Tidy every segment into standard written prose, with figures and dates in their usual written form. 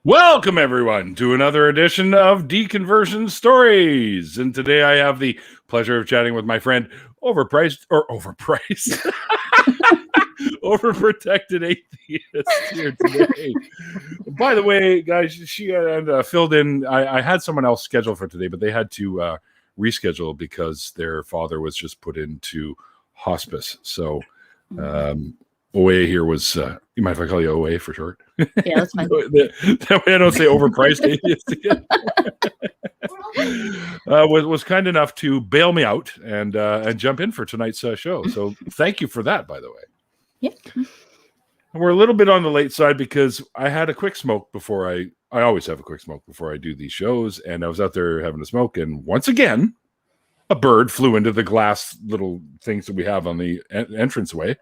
Welcome, everyone, to another edition of Deconversion Stories. And today I have the pleasure of chatting with my friend, Overprotected Atheist here today. By the way, guys, she had filled in. I had someone else scheduled for today, but they had to reschedule because their father was just put into hospice. So OA here was, you mind if I call you OA for short? Yeah, that's fine. That way I don't say overpriced atheist again. Was kind enough to bail me out and jump in for tonight's show. So thank you for that, by the way. Yeah. And we're a little bit on the late side because I had a quick smoke before I always have a quick smoke before I do these shows. And I was out there having a smoke. And once again, a bird flew into the glass little things that we have on the entranceway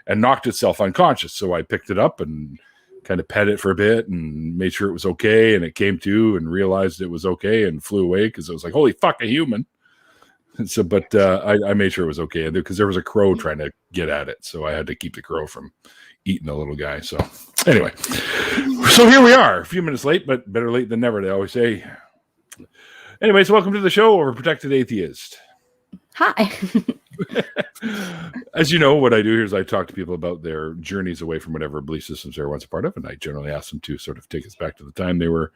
and knocked itself unconscious. So I picked it up and kind of pet it for a bit and made sure it was okay. And it came to and realized it was okay and flew away because it was like, holy fuck, a human. And so, but I made sure it was okay because there was a crow trying to get at it. So I had to keep the crow from eating the little guy. So anyway, so here we are, a few minutes late, but better late than never, they always say. Anyways, welcome to the show, Overprotected Atheist. Hi. As you know, what I do here is I talk to people about their journeys away from whatever belief systems they're once a part of, and I generally ask them to sort of take us back to the time they were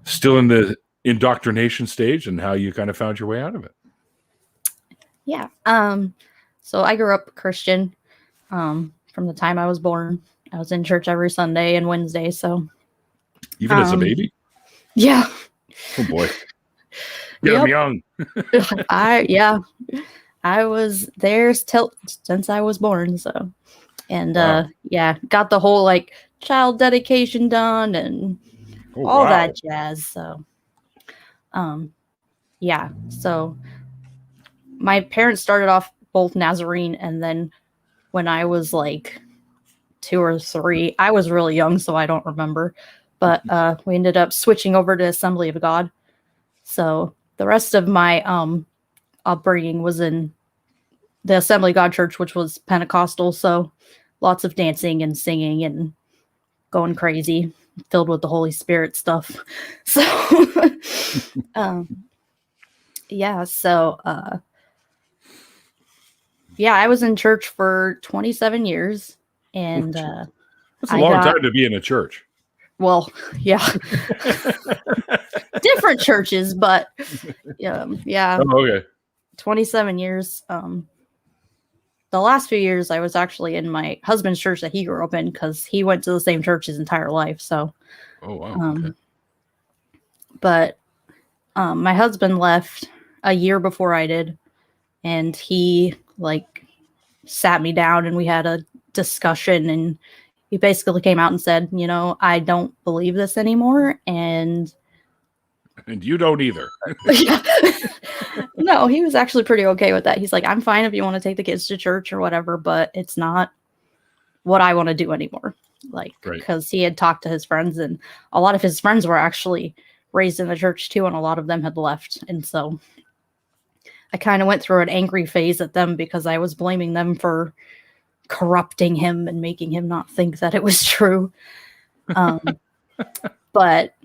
still in the indoctrination stage and how you kind of found your way out of it. Yeah. So I grew up Christian from the time I was born. I was in church every Sunday and Wednesday. So even as a baby? Yeah. Oh boy. Yeah, I'm young. I was there since I was born. So, and got the whole like child dedication done and all that jazz. So, So my parents started off both Nazarene, and then when I was like 2 or 3, I was really young, so I don't remember. But we ended up switching over to Assembly of God. So the rest of my upbringing was in the Assembly of God Church, which was Pentecostal. So lots of dancing and singing and going crazy, filled with the Holy Spirit stuff. So, I was in church for 27 years. And that's a long time to be in a church. Well, yeah. Different churches, but yeah. Oh, okay. 27 years. The last few years I was actually in my husband's church that he grew up in because he went to the same church his entire life. So, oh wow. Okay. But my husband left a year before I did, and he like sat me down and we had a discussion, and he basically came out and said, I don't believe this anymore. And you don't either. No, he was actually pretty okay with that. He's like, I'm fine if you want to take the kids to church or whatever, but it's not what I want to do anymore. Like, because he had talked to his friends, and a lot of his friends were actually raised in the church too, and a lot of them had left. And so I kind of went through an angry phase at them because I was blaming them for corrupting him and making him not think that it was true. But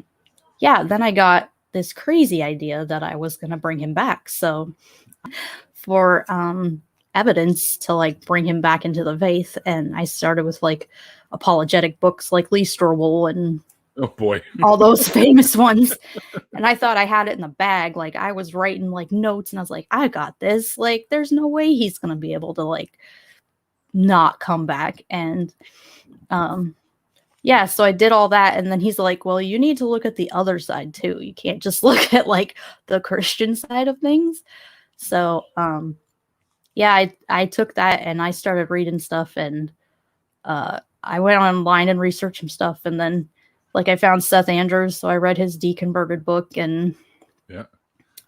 yeah, then I got this crazy idea that I was going to bring him back. So for evidence to like bring him back into the faith, and I started with like apologetic books like Lee Strobel and oh boy, all those famous ones. And I thought I had it in the bag. Like I was writing like notes, and I was like, I got this. Like there's no way he's going to be able to like not come back. And so I did all that, and then he's like, well, you need to look at the other side too. You can't just look at like the Christian side of things. So I took that and I started reading stuff, and I went online and researched some stuff, and then like I found Seth Andrews, so I read his Deconverted book, and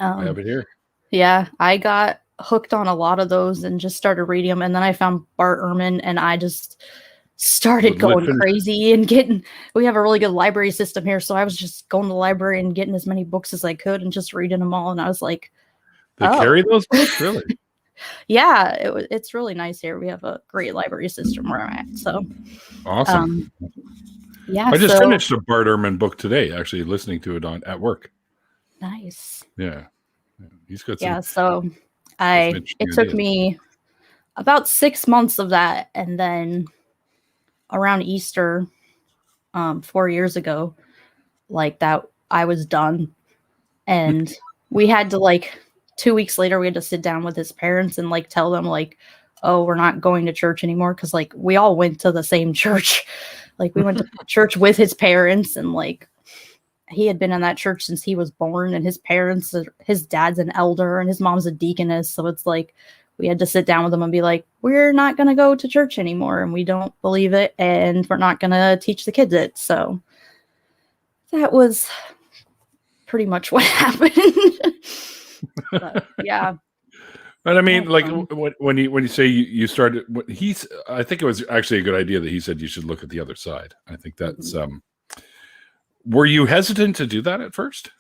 I have it here. Yeah, I got hooked on a lot of those and just started reading them, and then I found Bart Ehrman, and I just started going crazy and we have a really good library system here, so I was just going to the library and getting as many books as I could and just reading them all, and I was like, they carry those books, really? Yeah, it's really nice here. We have a great library system where I'm at. So awesome. Yeah, I just so finished a Bart Ehrman book today, actually listening to it at work. nice. Yeah. He's got Yeah, some so interesting it took ideas. me about 6 months of that, and then around Easter, 4 years ago, like that, I was done. And we had to, like, 2 weeks later, we had to sit down with his parents and like tell them, like, oh, we're not going to church anymore, because like we all went to the same church. Like we went to church with his parents, and like he had been in that church since he was born, and his dad's an elder and his mom's a deaconess, so it's like we had to sit down with them and be like, we're not going to go to church anymore, and we don't believe it, and we're not going to teach the kids it. So that was pretty much what happened. But yeah. And I mean, like Um, when you say you started, I think it was actually a good idea that he said you should look at the other side. I think that's were you hesitant to do that at first?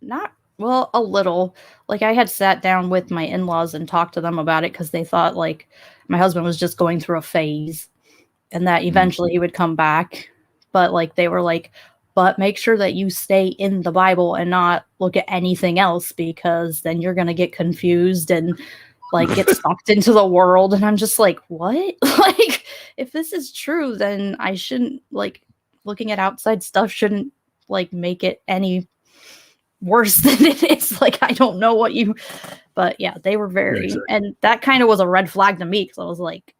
Not well, a little. Like I had sat down with my in-laws and talked to them about it, because they thought like my husband was just going through a phase and that eventually he would come back. But like they were like, but make sure that you stay in the Bible and not look at anything else, because then you're gonna get confused and like get sucked into the world. And I'm just like, what? Like, if this is true, then I shouldn't, like, looking at outside stuff shouldn't like make it any worse than it is. Like, I don't know what you, but yeah, they were very, exactly. and that kind of was a red flag to me, because I was like,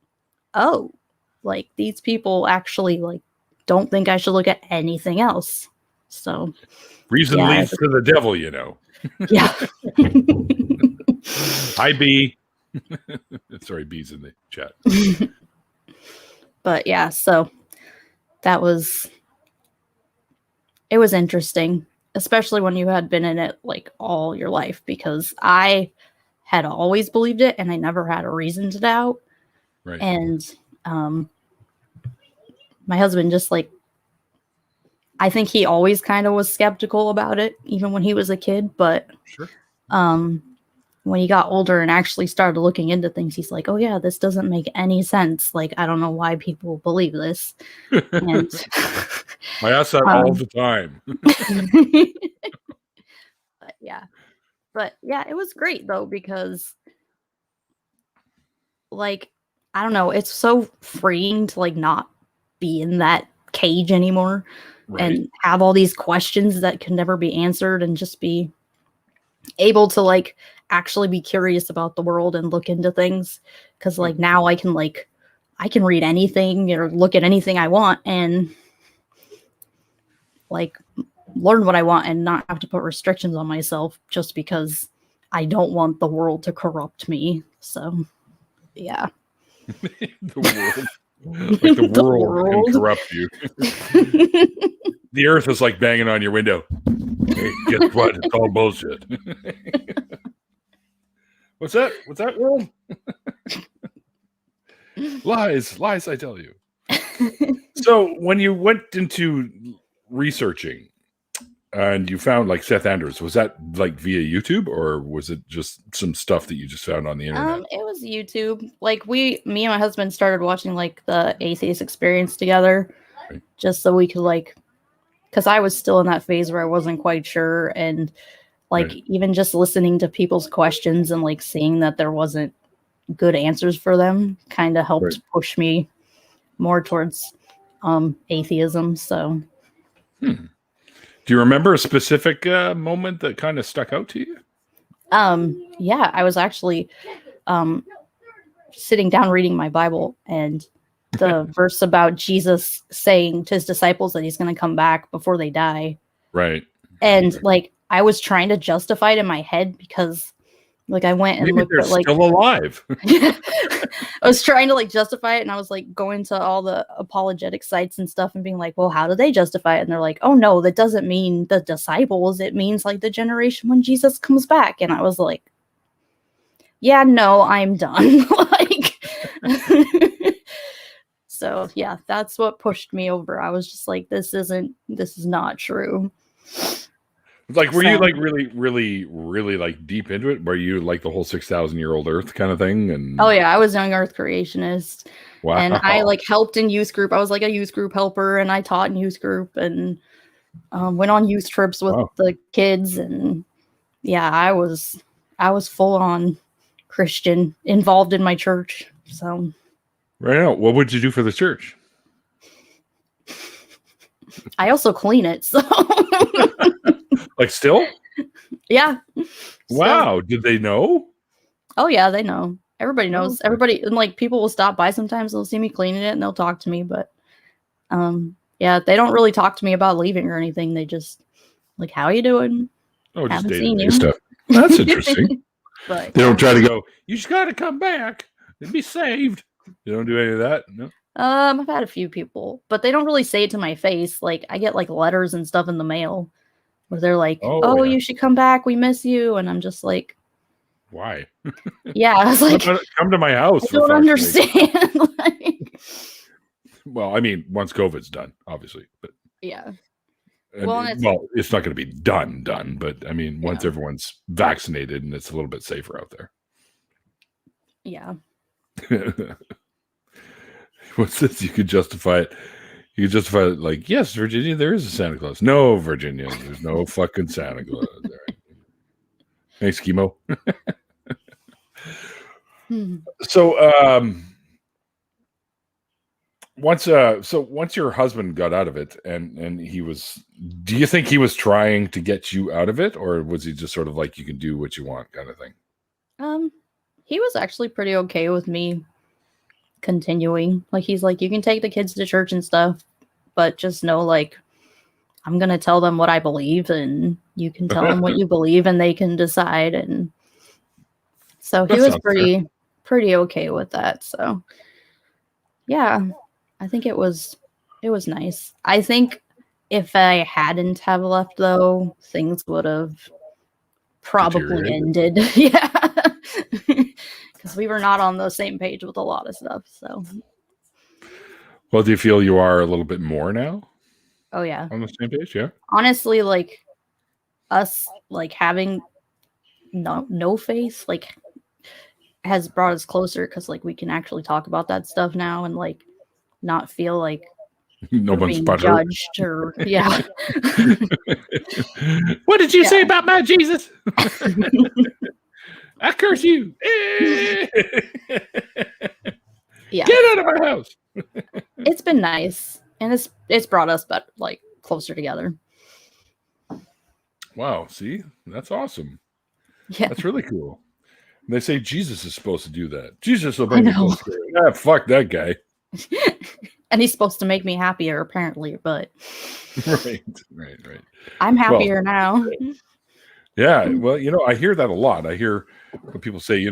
oh, like these people actually like don't think I should look at anything else. So Reason leads to the devil, you know. Yeah. Hi, B. Sorry, B's in the chat. But yeah, so it was interesting, especially when you had been in it like all your life, because I had always believed it and I never had a reason to doubt. Right. And my husband just like, I think he always kind of was skeptical about it, even when he was a kid. But sure. When he got older and actually started looking into things, he's like, oh yeah, this doesn't make any sense. Like, I don't know why people believe this. And I ask that all the time. But yeah, it was great though, because like, I don't know, it's so freeing to like not be in that cage anymore. Right. And have all these questions that can never be answered, and just be able to like actually be curious about the world and look into things. Because like now I can read anything or look at anything I want and like learn what I want, and not have to put restrictions on myself just because I don't want the world to corrupt me. So yeah. The world. Like the world can corrupt you. The earth is like banging on your window. Hey, guess what? It's all bullshit. What's that? What's that, world? Lies, I tell you. So when you went into researching and you found like Seth Andrews, was that like via YouTube, or was it just some stuff that you just found on the internet? It was YouTube. Like me and my husband started watching like the Atheist Experience together, right, just so we could like, because I was still in that phase where I wasn't quite sure, and like right, even just listening to people's questions and like seeing that there wasn't good answers for them kind of helped right, push me more towards atheism. So do you remember a specific moment that kind of stuck out to you? Yeah, I was actually sitting down reading my Bible, and the verse about Jesus saying to his disciples that he's going to come back before they die. Right. And right, like I was trying to justify it in my head, because like I went and maybe looked they're at like still alive. I was trying to like justify it, and I was like going to all the apologetic sites and stuff and being like, well, how do they justify it? And they're like, oh no, that doesn't mean the disciples, it means like the generation when Jesus comes back. And I was like, yeah, no, I'm done. Like so yeah, that's what pushed me over. I was just like, this is not true. Like, were you So- like really like deep into it? Were you like the whole 6,000-year-old Earth kind of thing? And Oh yeah, I was young Earth creationist, wow, and I like helped in youth group. I was like a youth group helper, and I taught in youth group and went on youth trips with Wow. the kids. And yeah, I was full on Christian, involved in my church. So Right now, what would you do for the church? I also clean it. So Like, still? yeah. Wow. Did they know? Oh yeah, they know. Everybody knows. Okay. Everybody, and like people will stop by sometimes. They'll see me cleaning it and they'll talk to me. But yeah, they don't really talk to me about leaving or anything. They just like, "How you doing? Oh, just Haven't seen day-to-day you." stuff. That's interesting. But They don't try to go, you just got to come back and be saved. You don't do any of that? No? I've had a few people, but they don't really say it to my face. Like I get like letters and stuff in the mail where they're like, Oh, "Oh, yeah. you should come back. We miss you." And I'm just like, Why? "Yeah." I was like, Come to my house. I for don't fuck's sake. understand. Like, Well, I mean, once COVID's done, obviously. But yeah. well, it's not going to be done. But I mean, once Yeah. everyone's vaccinated and it's a little bit safer out there. Yeah. What's this? You could justify it. You could justify it like, yes, Virginia, there is a Santa Claus. No, Virginia, there's no fucking Santa Claus. There. Thanks, chemo. So, once your husband got out of it, and he was, do you think he was trying to get you out of it, or was he just sort of like, you can do what you want kind of thing? He was actually pretty okay with me continuing. Like he's like, you can take the kids to church and stuff, but just know like I'm gonna tell them what I believe, and you can tell them what you believe, and they can decide. And so he That was sounds pretty okay with that. So yeah, I think it was nice. I think if I hadn't have left though, things would have probably Deteriorated. ended. Yeah. Because we were not on the same page with a lot of stuff. So Well, do you feel you are a little bit more now oh yeah. on the same page? Yeah. Honestly, like us like having no faith like has brought us closer, because like we can actually talk about that stuff now and like not feel like No we're one's being butthurt. judged or yeah. What did you Yeah. say about my Jesus? I curse you. Yeah. Get out of our house. It's been nice, and it's brought us but like closer together. Wow. See, that's awesome. Yeah. That's really cool. They say Jesus is supposed to do that. Jesus will I bring you know. closer. Ah, fuck that guy. And he's supposed to make me happier apparently, but Right. I'm happier now. Yeah. Well, I hear that a lot. I hear when people say,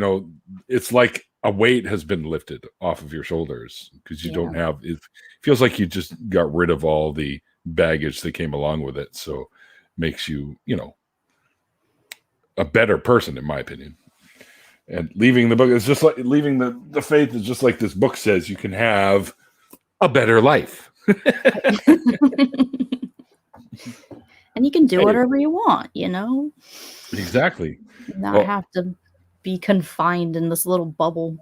it's like a weight has been lifted off of your shoulders because you don't have, it feels like you just got rid of all the baggage that came along with it. So makes you, a better person, in my opinion. And leaving the book is just like leaving the faith is just like this book says, you can have a better life. And you can do whatever you want, Exactly. not have to be confined in this little bubble.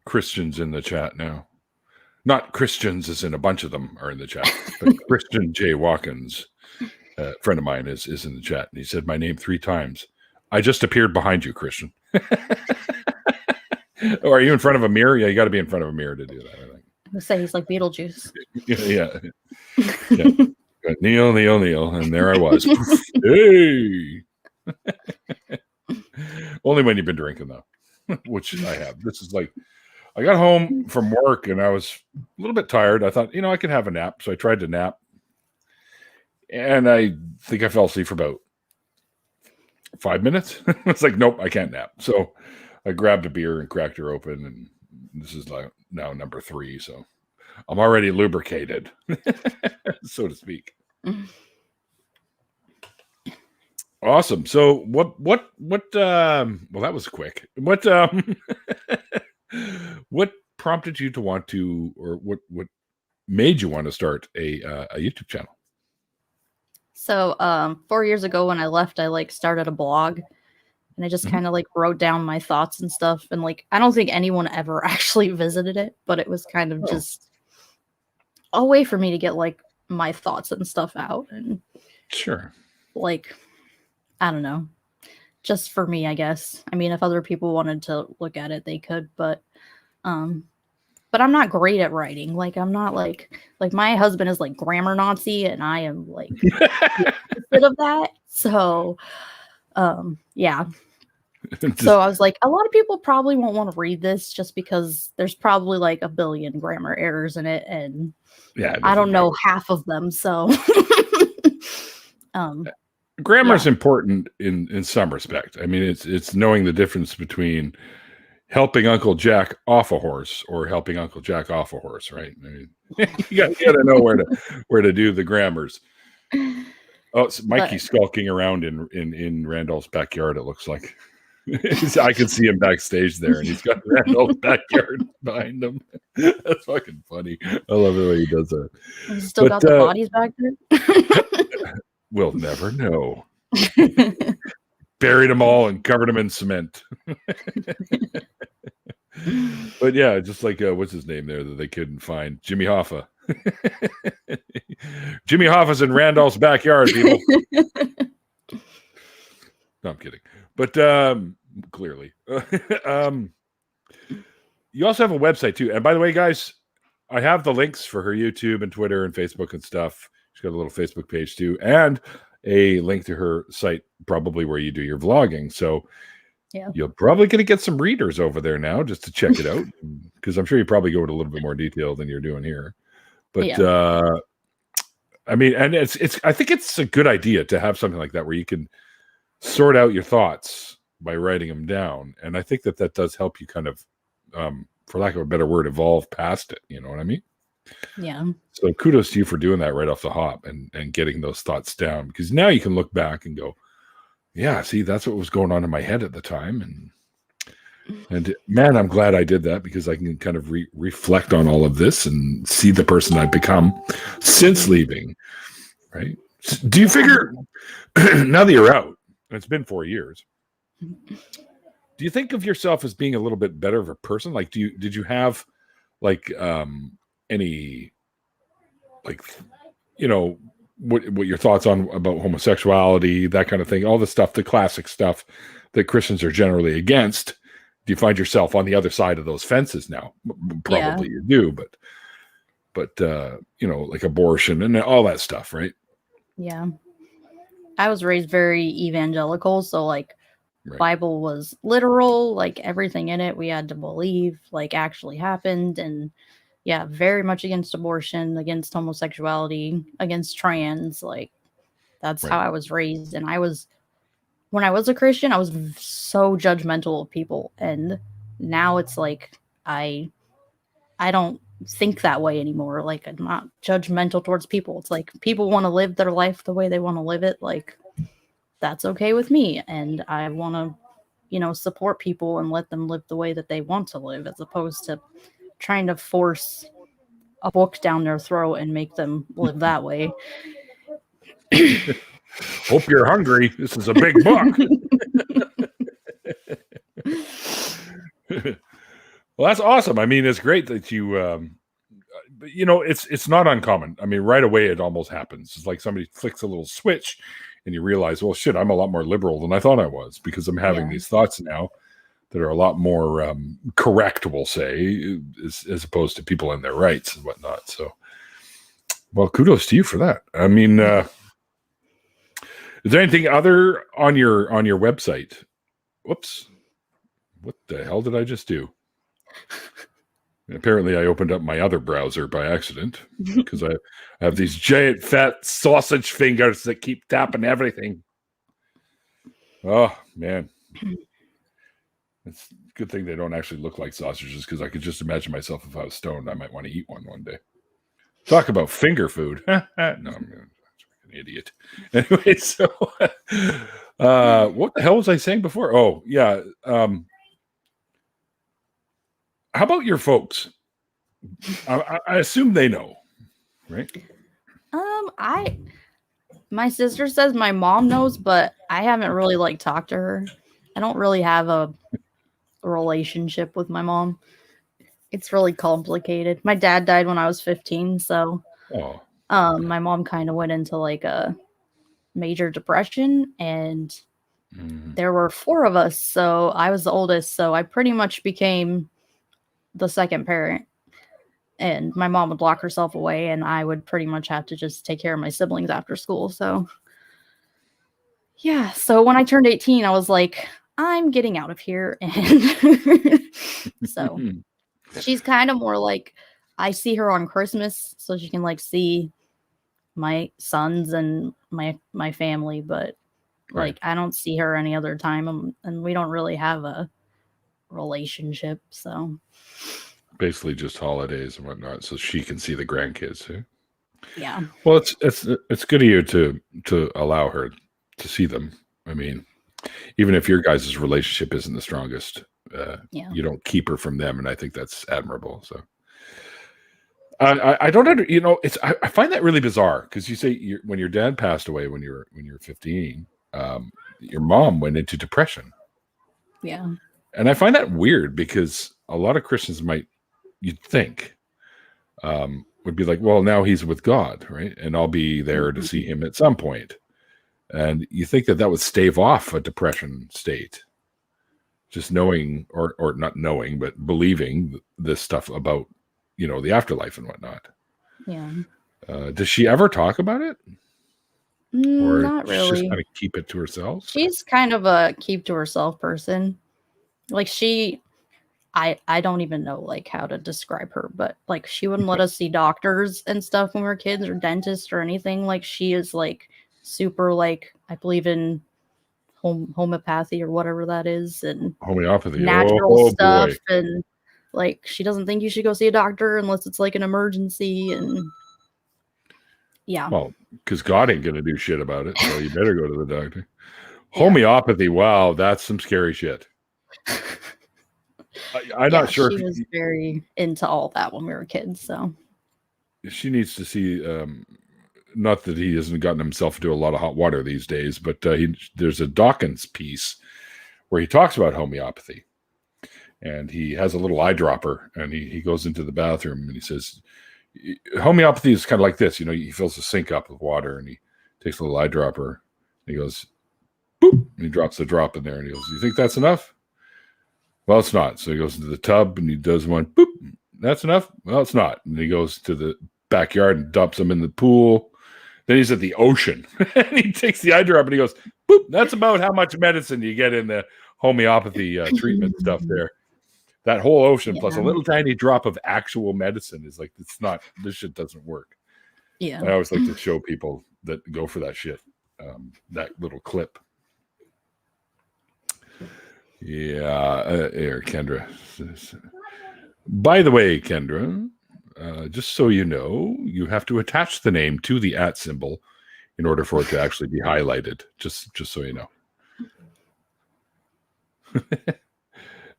Christians in the chat now. Not Christians as in a bunch of them are in the chat, but Christian J. Watkins, a friend of mine, is in the chat. And he said my name 3 times. I just appeared behind you, Christian. Or are you in front of a mirror? Yeah, you got to be in front of a mirror to do that, I think. I would say he's like Beetlejuice. Yeah. Neil. And there I was. Hey. Only when you've been drinking, though, which I have. This is like, I got home from work and I was a little bit tired. I thought, I could have a nap. So I tried to nap. And I think I fell asleep for about 5 minutes. It's like, nope, I can't nap. So I grabbed a beer and cracked her open. And this is like now number 3. So I'm already lubricated, so to speak. Awesome. So what well, that was quick. What what prompted you to want to, or what made you want to start a YouTube channel? So 4 years ago when I left, I like started a blog, and I just Mhm. kind of like wrote down my thoughts and stuff. And like, I don't think anyone ever actually visited it, but it was kind of Oh. just a way for me to get like my thoughts and stuff out. And Sure. like, I don't know, just for me, I guess. I mean, if other people wanted to look at it, they could, um, but I'm not great at writing. Like, I'm not like my husband is like grammar Nazi, and I am like the opposite of that. So, yeah. Just, So I was like, a lot of people probably won't want to read this just because there's probably like a billion grammar errors in it, and yeah, it I doesn't don't know matter. half of them. So, um, Grammar yeah, is important in some respect. I mean, it's knowing the difference between helping Uncle Jack off a horse or helping Uncle Jack off a horse, right? I mean, you got to know where to do the grammars. Oh, it's but Mikey's skulking around in Randolph's backyard. It looks like I can see him backstage there, and he's got Randolph's backyard behind him. That's fucking funny. I love the way he does that. we still But got the bodies back we'll never know. there. Buried them all and covered them in cement. But yeah, just like what's his name there that they couldn't find? Jimmy Hoffa. Jimmy Hoffa's in Randolph's backyard, people. No, I'm kidding. But clearly. You also have a website too. And by the way, guys, I have the links for her YouTube and Twitter and Facebook and stuff. She's got a little Facebook page too, and a link to her site, probably where you do your vlogging. So Yeah. you're probably going to get some readers over there now just to check it out, because I'm sure you probably go into a little bit more detail than you're doing here. But Yeah. I mean, and I think it's a good idea to have something like that where you can sort out your thoughts by writing them down. And I think that does help you kind of, for lack of a better word, evolve past it. You know what I mean? Yeah. So kudos to you for doing that right off the hop and getting those thoughts down, because now you can look back and go, yeah, see, that's what was going on in my head at the time. And man, I'm glad I did that, because I can kind of reflect on all of this and see the person I've become since leaving. Right? Do you figure now that you're out, and it's been 4 years, do you think of yourself as being a little bit better of a person? Like, did you have like any, like, you know, what your thoughts on about homosexuality, that kind of thing, all the stuff, the classic stuff that Christians are generally against? Do you find yourself on the other side of those fences now? Probably you do, but you know, like abortion and all that stuff, right? Yeah. I was raised very evangelical, so like Right. Bible was literal, like everything in it we had to believe like actually happened. And yeah, very much against abortion, against homosexuality, against trans. Like that's how Right. I was raised. And when I was a Christian, I was so judgmental of people, and now it's like I don't think that way anymore. Like, I'm not judgmental towards people. It's like people want to live their life the way they want to live it. Like, that's okay with me. And I want to, support people and let them live the way that they want to live, as opposed to trying to force a book down their throat and make them live that way. Hope you're hungry. This is a big book. Well, that's awesome. I mean, it's great that you, you know, it's not uncommon. I mean, right away it almost happens. It's like somebody flicks a little switch and you realize, well, shit, I'm a lot more liberal than I thought I was, because I'm having these thoughts now that are a lot more correct, we'll say, as opposed to people in their rights and whatnot. So, well, kudos to you for that. I mean, is there anything other on your website? Whoops. What the hell did I just do? Apparently, I opened up my other browser by accident, because I have these giant fat sausage fingers that keep tapping everything. Oh, man. It's a good thing they don't actually look like sausages, because I could just imagine myself, if I was stoned, I might want to eat one day. Talk about finger food. No, I'm an idiot. Anyway, so what the hell was I saying before? Oh, yeah. How about your folks? I assume they know, right? My sister says my mom knows, but I haven't really like talked to her. I don't really have a relationship with my mom. It's really complicated. My dad died when I was 15, so Oh, my mom kind of went into like a major depression, and there were 4 of us, so I was the oldest, so I pretty much became the second parent. And my mom would lock herself away, and I would pretty much have to just take care of my siblings after school. So, yeah. So when I turned 18, I was like, I'm getting out of here. And so she's kind of more like, I see her on Christmas, so she can like see my sons and my family, but like right. I don't see her any other time, and we don't really have a relationship. So Basically, just holidays and whatnot, so she can see the grandkids. Eh? yeah. Well, it's good of you to allow her to see them. I mean, even if your guys' relationship isn't the strongest, Yeah. you don't keep her from them, and I think that's admirable. So I don't it's I find that really bizarre because you say when your dad passed away when you're 15, your mom went into depression, Yeah. and I find that weird because a lot of Christians you'd think would be like, well, now he's with God, right, and I'll be there to see him at some point. And you think that would stave off a depression state, just knowing or not knowing, but believing this stuff about, the afterlife and whatnot. Yeah. Does she ever talk about it? Or Not she just kind really. of keep it to herself? She's kind of a keep to herself person. Like I don't even know like how to describe her, but like she wouldn't let us see doctors and stuff when we were kids or dentists or anything. Like she is like super like I believe in homeopathy or whatever that is and Homeopathy. natural Oh stuff, boy. and like she doesn't think you should go see a doctor unless it's like an emergency, and yeah. Well, because God ain't going to do shit about it, so you better go to the doctor. Yeah. Homeopathy. Wow, that's some scary shit. I'm Yeah, not sure she was very into all that when we were kids, so she needs to see. Not that he hasn't gotten himself into a lot of hot water these days, but there's a Dawkins piece where he talks about homeopathy, and he has a little eyedropper, and he goes into the bathroom and he says, homeopathy is kind of like this, he fills the sink up with water and he takes a little eyedropper and he goes, boop, and he drops the drop in there and he goes, you think that's enough? Well, it's not. So he goes into the tub and he does one, boop, that's enough? Well, it's not. And he goes to the backyard and dumps them in the pool. Then he's at the ocean and he takes the eyedropper and he goes, boop, that's about how much medicine you get in the homeopathy treatment stuff there. That whole ocean plus a yeah. little tiny drop of actual medicine is like, this shit doesn't work. Yeah. I always like to show people that go for that shit, that little clip. Yeah, here, Kendra. By the way, Kendra, just so you know, you have to attach the name to the @ symbol in order for it to actually be highlighted. Just so you know.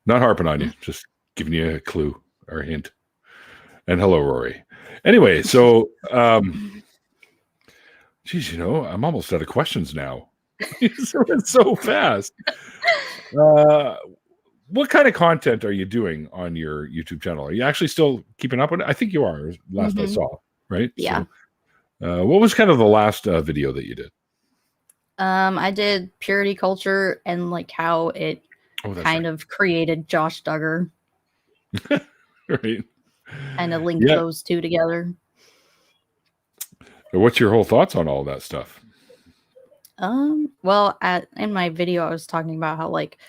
Not harping on you, just giving you a clue or a hint. And hello, Rory. Anyway, so, geez, I'm almost out of questions now. It's so fast. What kind of content are you doing on your YouTube channel? Are you actually still keeping up with it? I think you are, last I saw, right? Yeah. So, what was kind of the last video that you did? I did purity culture and like how it kind of created Josh Duggar. Right. Kind of linked those two together. What's your whole thoughts on all that stuff? Well, in my video, I was talking about how like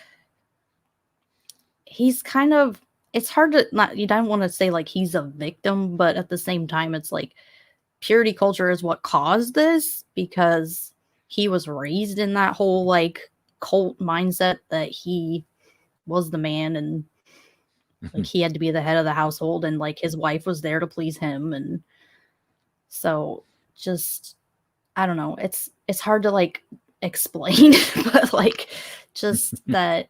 he's kind of, it's hard to not, you don't want to say like he's a victim, but at the same time, it's like purity culture is what caused this because he was raised in that whole like cult mindset that he was the man and like he had to be the head of the household and like his wife was there to please him. And so just, I don't know, it's hard to like explain, but like just that,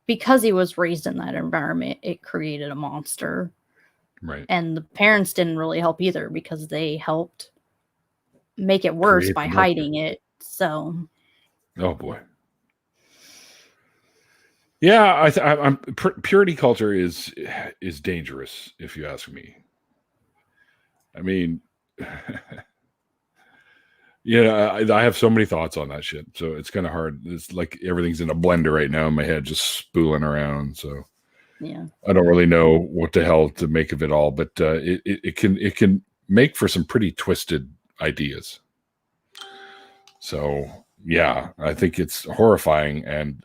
because he was raised in that environment, it created a monster. Right. And the parents didn't really help either because they helped make it worse Create by the monster. hiding it. So, Oh boy. Yeah, purity culture is dangerous, if you ask me. I mean, yeah, I have so many thoughts on that shit, so it's kind of hard. It's like everything's in a blender right now in my head, just spooling around. So yeah. I don't really know what the hell to make of it all, but it can make for some pretty twisted ideas. So yeah, I think it's horrifying, and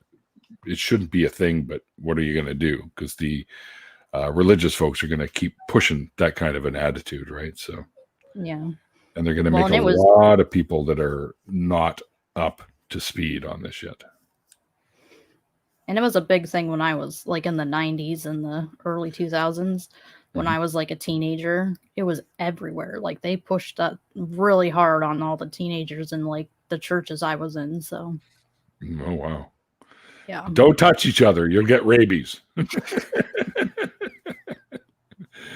it shouldn't be a thing. But what are you going to do? Because the religious folks are going to keep pushing that kind of an attitude, right? So Yeah. and they're going to make a lot of people that are not up to speed on this shit. And it was a big thing when I was like in the 90s and the early 2000s. When I was like a teenager, it was everywhere. Like they pushed that really hard on all the teenagers in like the churches I was in. So, oh wow, yeah, don't touch each other, you'll get rabies.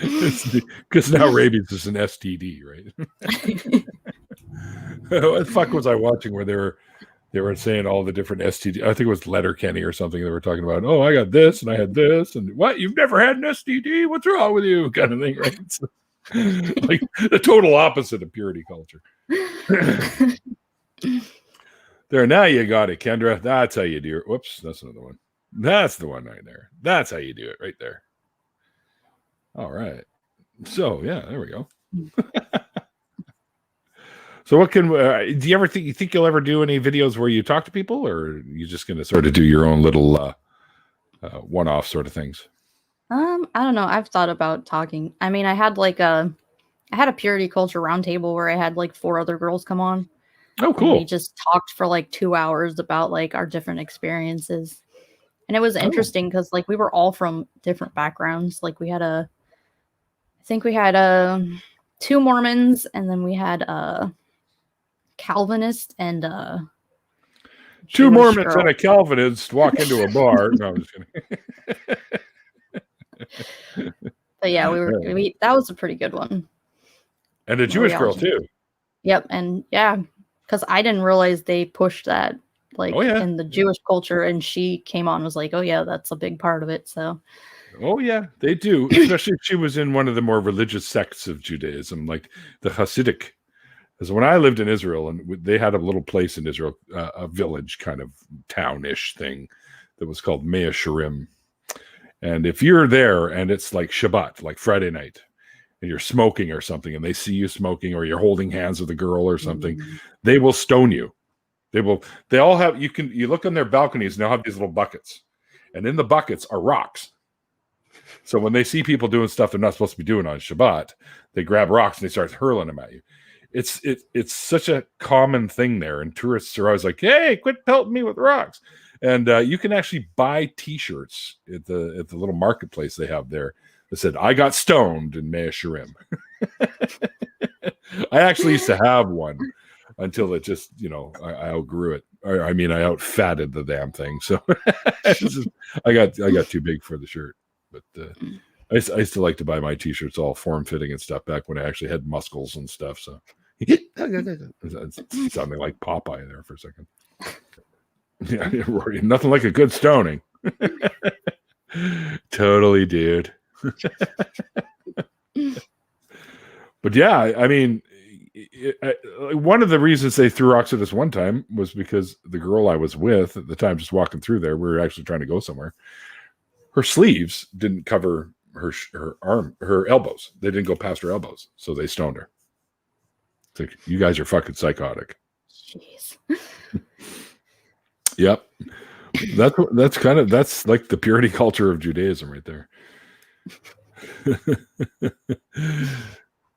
Because now rabies is an STD, right? What the fuck was I watching where they were saying all the different STD? I think it was Letterkenny or something. They were talking about, oh, I got this and I had this, and what? You've never had an STD? What's wrong with you? Kind of thing, right? So, like the total opposite of purity culture. There, now you got it, Kendra. That's how you do it. Whoops, that's another one. That's the one right there. That's how you do it right there. All right. So yeah, there we go. So what can do you ever think you'll ever do any videos where you talk to people, or are you just going to sort of do your own little one-off sort of things? I don't know. I've thought about talking. I mean, I had a purity culture roundtable where I had like 4 other girls come on. Oh, cool. And we just talked for like 2 hours about like our different experiences. And it was interesting because like we were all from different backgrounds. Like we had I think we had 2 Mormons, and then we had a Calvinist and 2 Mormons and a Calvinist walk into a bar. No, I'm just kidding. But yeah, that was a pretty good one. And a Jewish girl too. Yep, and yeah, because I didn't realize they pushed that in the Jewish culture, and she came on and was like, oh yeah, that's a big part of it. So oh yeah, they do. Especially if she was in one of the more religious sects of Judaism, like the Hasidic. Because when I lived in Israel, and they had a little place in Israel, a village kind of townish thing that was called Mea Shearim. And if you're there and it's like Shabbat, like Friday night, and you're smoking or something, and they see you smoking, or you're holding hands with a girl or something, they will stone you. They all have, you look on their balconies and they'll have these little buckets. And in the buckets are rocks. So when they see people doing stuff they're not supposed to be doing on Shabbat, they grab rocks and they start hurling them at you. It's such a common thing there, and tourists are always like, "Hey, quit pelting me with rocks!" And you can actually buy T-shirts at the little marketplace they have there that said, "I got stoned in Mea Shearim." I actually used to have one until it just, I outgrew it. I mean, I outfatted the damn thing, so I got too big for the shirt. But I used to like to buy my T-shirts all form-fitting and stuff back when I actually had muscles and stuff. So it's sounding like Popeye there for a second. Yeah, nothing like a good stoning. Totally, dude. But yeah, I mean, one of the reasons they threw rocks at us one time was because the girl I was with at the time, just walking through there, we were actually trying to go somewhere. Her sleeves didn't cover her elbows. They didn't go past her elbows, so they stoned her. It's like, you guys are fucking psychotic. Jeez. Yep. That's like the purity culture of Judaism right there.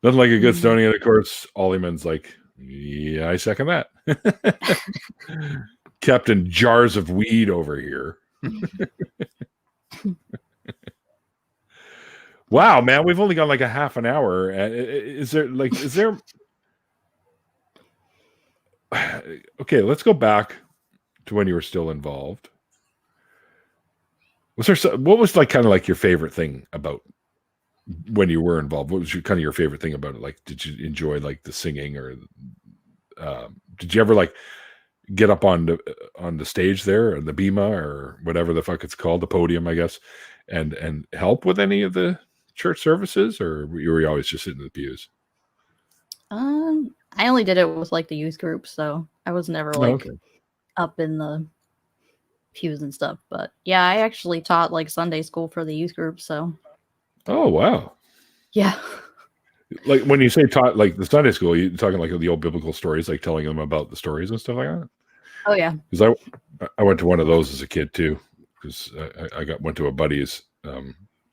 Nothing like a good stoning, and of course, Ollieman's like, yeah, I second that. Kept in jars of weed over here. Wow, man, we've only got like a half an hour. Is there okay, let's go back to when you were still involved. What was like kind of like your favorite thing about when you were involved? What was kind of your favorite thing about it? Like, did you enjoy like the singing, or did you ever like get up on the stage there, or the bema, or whatever the fuck it's called, the podium, I guess, and help with any of the church services, or were you always just sitting in the pews? I only did it with like the youth group, so I was never Oh, like okay. up in the pews and stuff. But yeah, I actually taught like Sunday school for the youth group, so Oh, wow. yeah. Like when you say taught like the Sunday school, you talking like the old biblical stories, like telling them about the stories and stuff like that? Oh yeah. Because I went to one of those as a kid too, because I went to a buddy's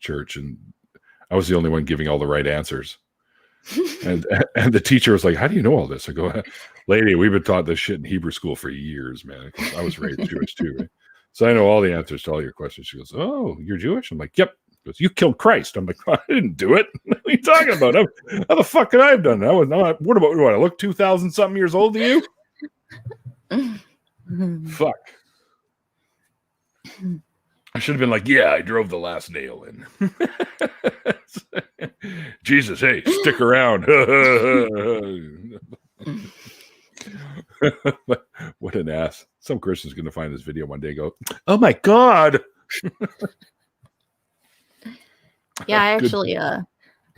church, and I was the only one giving all the right answers. And the teacher was like, "How do you know all this?" I go, "Lady, we've been taught this shit in Hebrew school for years, man. 'Cause I was raised Jewish too, right? So I know all the answers to all your questions." She goes, "Oh, you're Jewish?" I'm like, "Yep." She goes, "You killed Christ." I'm like, "I didn't do it. What are you talking about? How the fuck could I have done that? What about what? I look 2,000 something years old to you? Fuck. I should have been like, yeah, I drove the last nail in. Jesus, hey, stick around. What an ass. Some Christian's going to find this video one day and go, oh my God. Yeah, I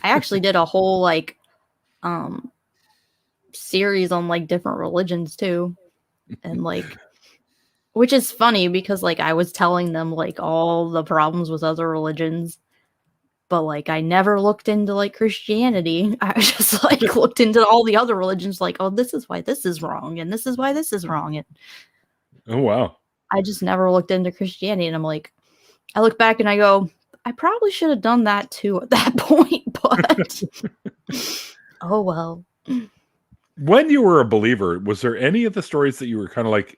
actually did a whole like series on like different religions too. And like, which is funny because like I was telling them like all the problems with other religions, but like I never looked into like Christianity. I just like looked into all the other religions, like, oh, this is why this is wrong, and this is why this is wrong. And oh wow. I just never looked into Christianity. And I'm like, I look back and I go, I probably should have done that too at that point, but oh well. When you were a believer, was there any of the stories that you were kind of like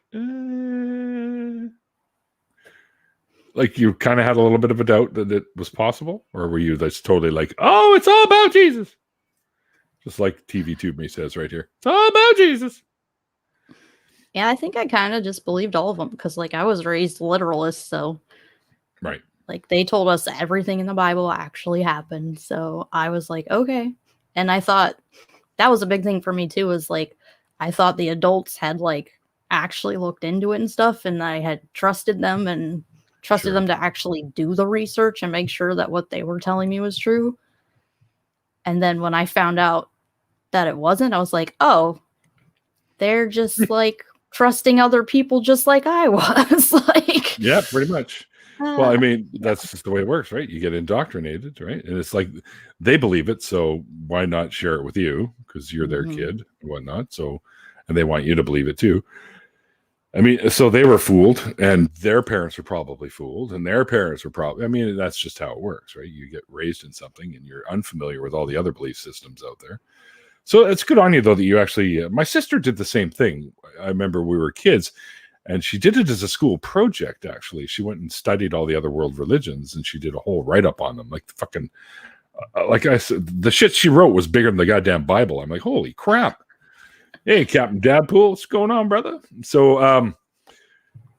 you kind of had a little bit of a doubt that it was possible? Or were you just totally like, oh, it's all about Jesus? Just like TV Tube Me says right here. It's all about Jesus. Yeah, I think I kind of just believed all of them because like I was raised literalist, so right. Like they told us everything in the Bible actually happened. So I was like, okay. And I thought that was a big thing for me too, was like, I thought the adults had like actually looked into it and stuff. And I had trusted them and trusted them to actually do the research and make sure that what they were telling me was true. And then when I found out that it wasn't, I was like, oh, they're just like trusting other people just like I was. Like, yeah, pretty much. Well, I mean, that's just the way it works, right? You get indoctrinated, right? And it's like they believe it, so why not share it with you? Because you're their kid and whatnot. So, and they want you to believe it too. I mean, so they were fooled, and their parents were probably fooled, and their parents were probably. I mean, that's just how it works, right? You get raised in something, and you're unfamiliar with all the other belief systems out there. So it's good on you, though, that you actually. My sister did the same thing. I remember we were kids. And she did it as a school project, actually. She went and studied all the other world religions, and she did a whole write-up on them. Like, fucking, like I said, the shit she wrote was bigger than the goddamn Bible. I'm like, holy crap. Hey, Captain Dadpool, what's going on, brother? So,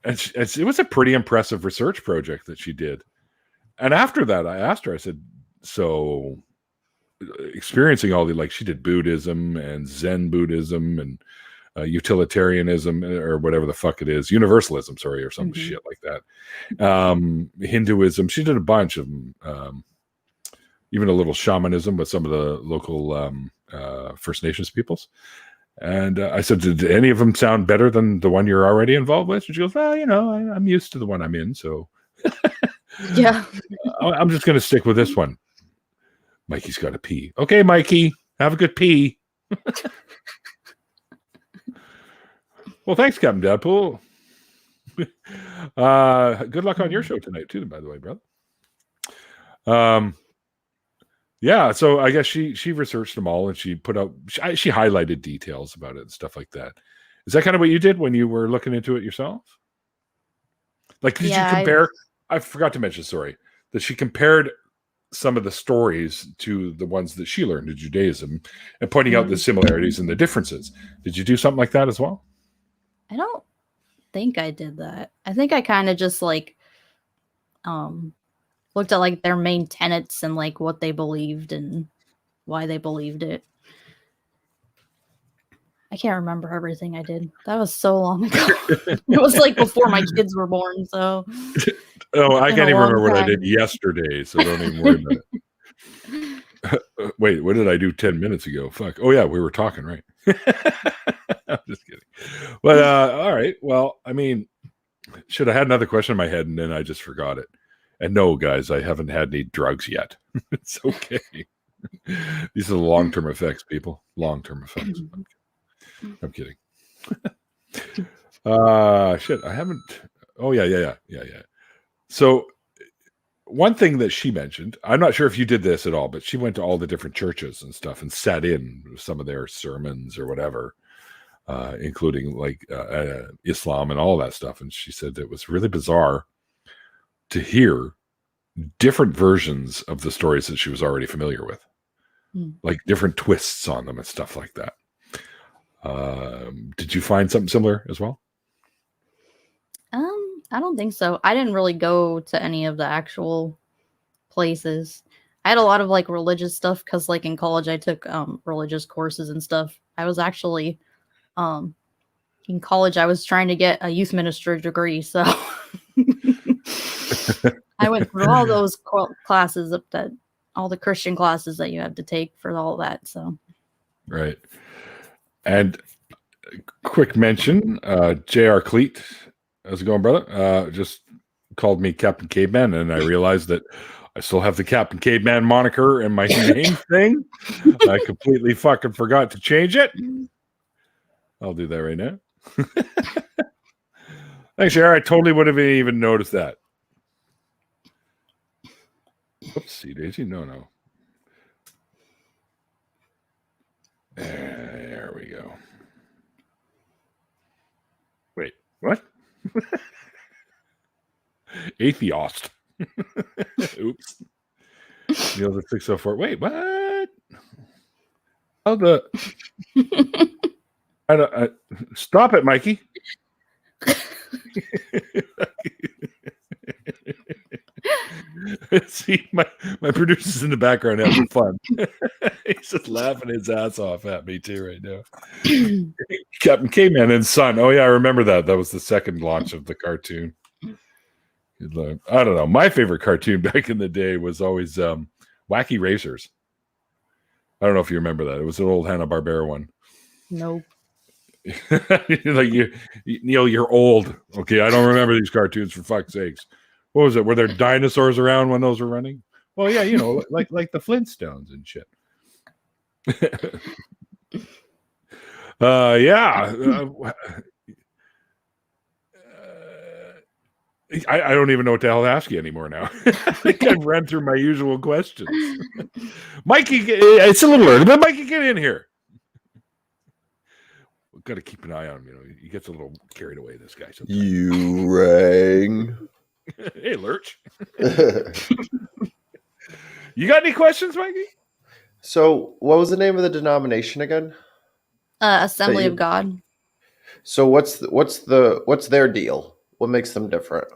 it was a pretty impressive research project that she did. And after that, I asked her, I said, so experiencing all the, like, she did Buddhism and Zen Buddhism and utilitarianism or whatever the fuck it is, universalism, sorry, or some shit like that. Hinduism, she did a bunch of them. Even a little shamanism with some of the local First Nations peoples. And I said, did any of them sound better than the one you're already involved with? And she goes, well, you know, I'm used to the one I'm in, so yeah, I'm just going to stick with this one. Mikey's got to pee. Okay, Mikey, have a good pee. Well, thanks, Captain Deadpool. Good luck on your show tonight, too, by the way, brother. Yeah, so I guess she researched them all, and she put out, she highlighted details about it and stuff like that. Is that kind of what you did when you were looking into it yourself? Like, did you compare? I forgot to mention, sorry, that she compared some of the stories to the ones that she learned in Judaism and pointing out the similarities and the differences. Did you do something like that as well? I don't think I did that. I think I kind of just like looked at like their main tenets and like what they believed and why they believed it. I can't remember everything I did. That was so long ago. It was like before my kids were born. So Oh, I can't even remember what I time. did yesterday, so don't even worry about it. Wait, what did I do 10 minutes ago? Fuck. Oh yeah, we were talking, right? I'm just kidding. But all right. Well, I mean, should I had another question in my head and then I just forgot it. And no, guys, I haven't had any drugs yet. It's okay. These are the long-term effects, people. Long-term effects. I'm kidding. Shit, I haven't. Oh yeah. So one thing that she mentioned, I'm not sure if you did this at all, but she went to all the different churches and stuff and sat in some of their sermons or whatever, including like Islam and all that stuff. And she said it was really bizarre to hear different versions of the stories that she was already familiar with, like different twists on them and stuff like that. Did you find something similar as well? I don't think so. I didn't really go to any of the actual places. I had a lot of like religious stuff because like in college I took religious courses and stuff. I was actually in college I was trying to get a youth minister degree, so I went through all those classes up that all the Christian classes that you have to take for all that. So right. And quick mention, J.R. Cleet, how's it going, brother? Just called me Captain Caveman, and I realized that I still have the Captain Caveman moniker in my name thing. I completely fucking forgot to change it. I'll do that right now. Thanks, J.R. I totally would have even noticed that. Oopsie daisy. No. There we go. Wait, what? Atheist. Oops. Neil the 604. Wait, what? How the? Stop it, Mikey. See, my producer's in the background having fun. He's just laughing his ass off at me too right now. Captain Caveman and Son. Oh yeah, I remember that. That was the second launch of the cartoon. I don't know. My favorite cartoon back in the day was always Wacky Racers. I don't know if you remember that. It was an old Hanna-Barbera one. nope. Like Neil, you're old. Okay, I don't remember these cartoons for fuck's sakes. What was it? Were there dinosaurs around when those were running? Well, yeah, you know, like the Flintstones and shit. I don't even know what the hell to ask you anymore now. I think I've run through my usual questions. Mikey, it's a little early, but Mikey, get in here. We've got to keep an eye on him. You know, he gets a little carried away, this guy sometimes. You rang. Hey, Lurch. You got any questions, Mikey? So, what was the name of the denomination again? Assembly of God. So, what's their deal? What makes them different?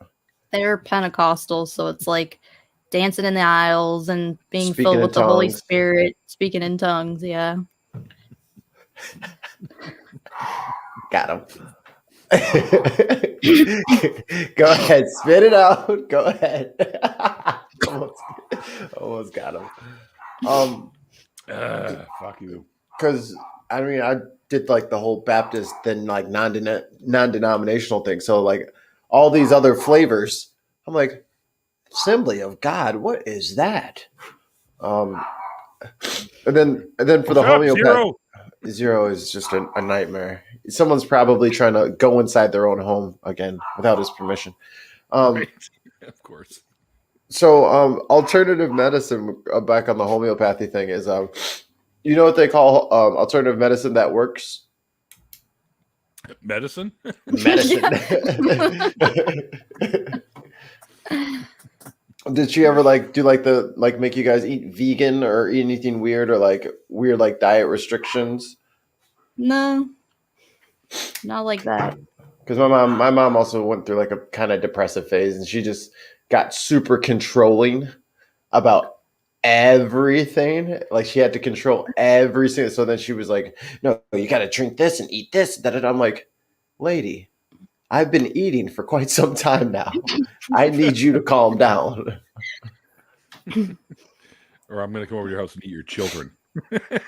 They're Pentecostal, so it's like dancing in the aisles and being Speaking filled in with the Holy tongues. Spirit, speaking in tongues. Yeah. Got him. Go ahead, spit it out. Go ahead. almost got him. Fuck you. Because I mean, I did like the whole Baptist then like non-denominational thing. So like all these other flavors, I'm like, Assembly of God, what is that? And then for the homeopath, Zero is just a nightmare. Someone's probably trying to go inside their own home again without his permission. Right. Of course. So alternative medicine, back on the homeopathy thing, is you know what they call alternative medicine that works? Medicine? Medicine. Did she ever make you guys eat vegan or eat anything weird or like weird like diet restrictions? No, not like that. Because my mom also went through like a kind of depressive phase, and she just got super controlling about everything. Like she had to control everything. So then she was like, "No, you got to drink this and eat this." Da-da-da. I'm like, "Lady, I've been eating for quite some time now. I need you to calm down." Or I'm going to come over to your house and eat your children.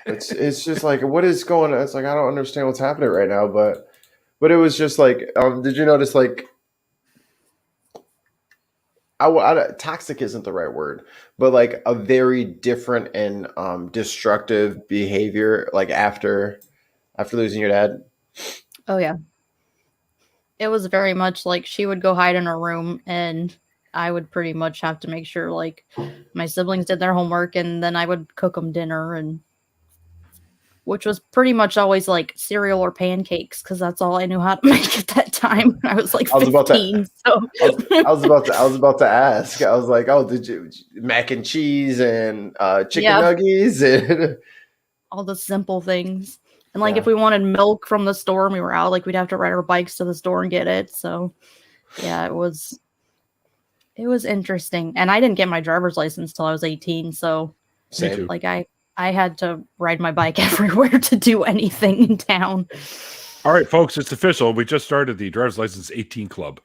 It's just like, what is going on? It's like, I don't understand what's happening right now. But it was just like, did you notice like, toxic isn't the right word, but like a very different and destructive behavior, like after losing your dad. Oh yeah. It was very much like she would go hide in her room and I would pretty much have to make sure like my siblings did their homework and then I would cook them dinner, and which was pretty much always like cereal or pancakes because that's all I knew how to make at that time. I was like 15. I was about to ask. I was like, "Oh, did you mac and cheese and chicken nuggets and all the simple things?" And like if we wanted milk from the store and we were out, like we'd have to ride our bikes to the store and get it. So yeah, it was interesting. And I didn't get my driver's license till I was 18. So same. like I had to ride my bike everywhere to do anything in town. All right, folks, it's official. We just started the driver's license 18 club.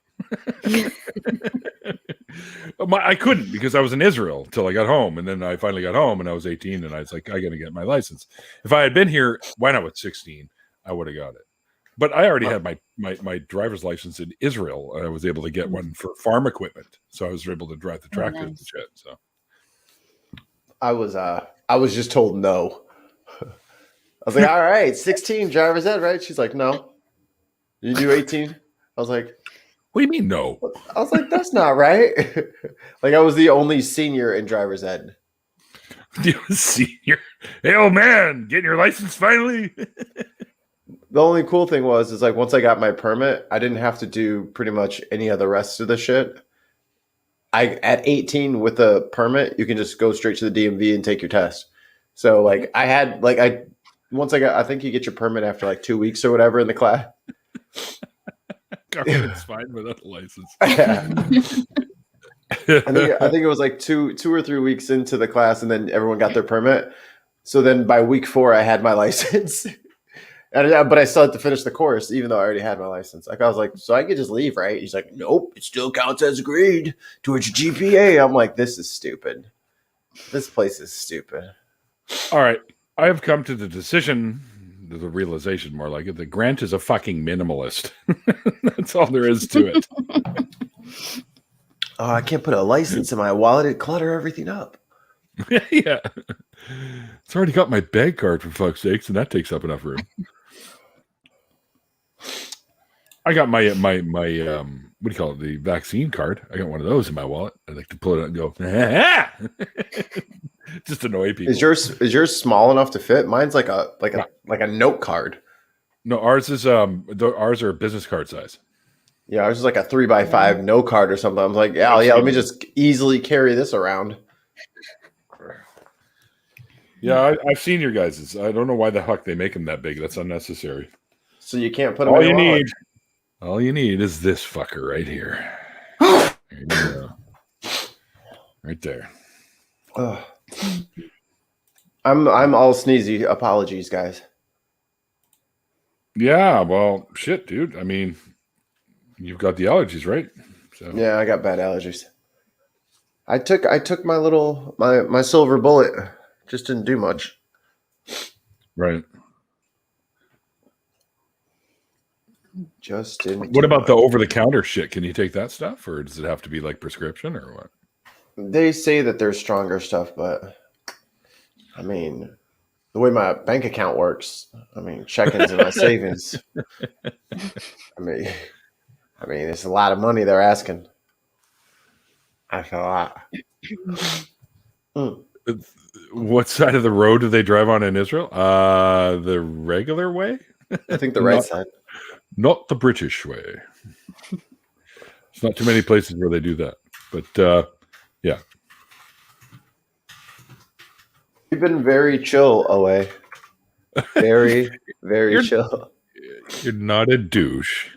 I couldn't because I was in Israel till I got home, and then I finally got home and I was 18 and I was like, I got to get my license. If I had been here when I was 16, I would have got it. But I already had my driver's license in Israel. I was able to get one for farm equipment, so I was able to drive the tractors and shit. So I was just told no. I was like, all right, 16 driver's ed, right? She's like, no. You do 18? I was like, what do you mean no? I was like, that's not right. Like I was the only senior in driver's ed. You senior? Hey, old man, getting your license finally? The only cool thing is like once I got my permit, I didn't have to do pretty much any of the rest of the shit. At 18 with a permit, you can just go straight to the DMV and take your test. So like I think you get your permit after like 2 weeks or whatever in the class. It's fine without a license. Yeah. I think it was like two or 3 weeks into the class, and then everyone got their permit. So then by week 4, I had my license. But I still had to finish the course, even though I already had my license. Like I was like, so I could just leave, right? He's like, nope, it still counts as a grade towards your GPA. I'm like, this is stupid. This place is stupid. All right, I have come to the decision, the realization, more like it, that Grant is a fucking minimalist. That's all there is to it. Oh, I can't put a license in my wallet. It clutter everything up. Yeah, it's already got my bank card for fuck's sakes, and that takes up enough room. I got my what do you call it? The vaccine card. I got one of those in my wallet. I like to pull it out and go, just annoy people. Is yours small enough to fit? Mine's like a note card. No, ours is ours are business card size. Yeah, ours is like a 3x5 note card or something. I'm like, yeah, let me just easily carry this around. Yeah, I've seen your guys's. I don't know why the fuck they make them that big. That's unnecessary. So you can't put them in your wallet. All you need is this fucker right here. There you go. Right there. I'm all sneezy. Apologies, guys. Yeah, well, shit, dude. I mean, you've got the allergies, right? So yeah, I got bad allergies. I took my little my silver bullet. Just didn't do much. Right. Just didn't. What about the over-the-counter shit? Can you take that stuff, or does it have to be like prescription, or what? They say that there's stronger stuff, but I mean, the way my bank account works, I mean, check-ins and my savings. I mean, it's a lot of money they're asking. That's a lot. What side of the road do they drive on in Israel? The regular way? I think the right side. Not the British way. It's not too many places where they do that. But, yeah. You've been very chill, away. Very, very chill. You're not a douche.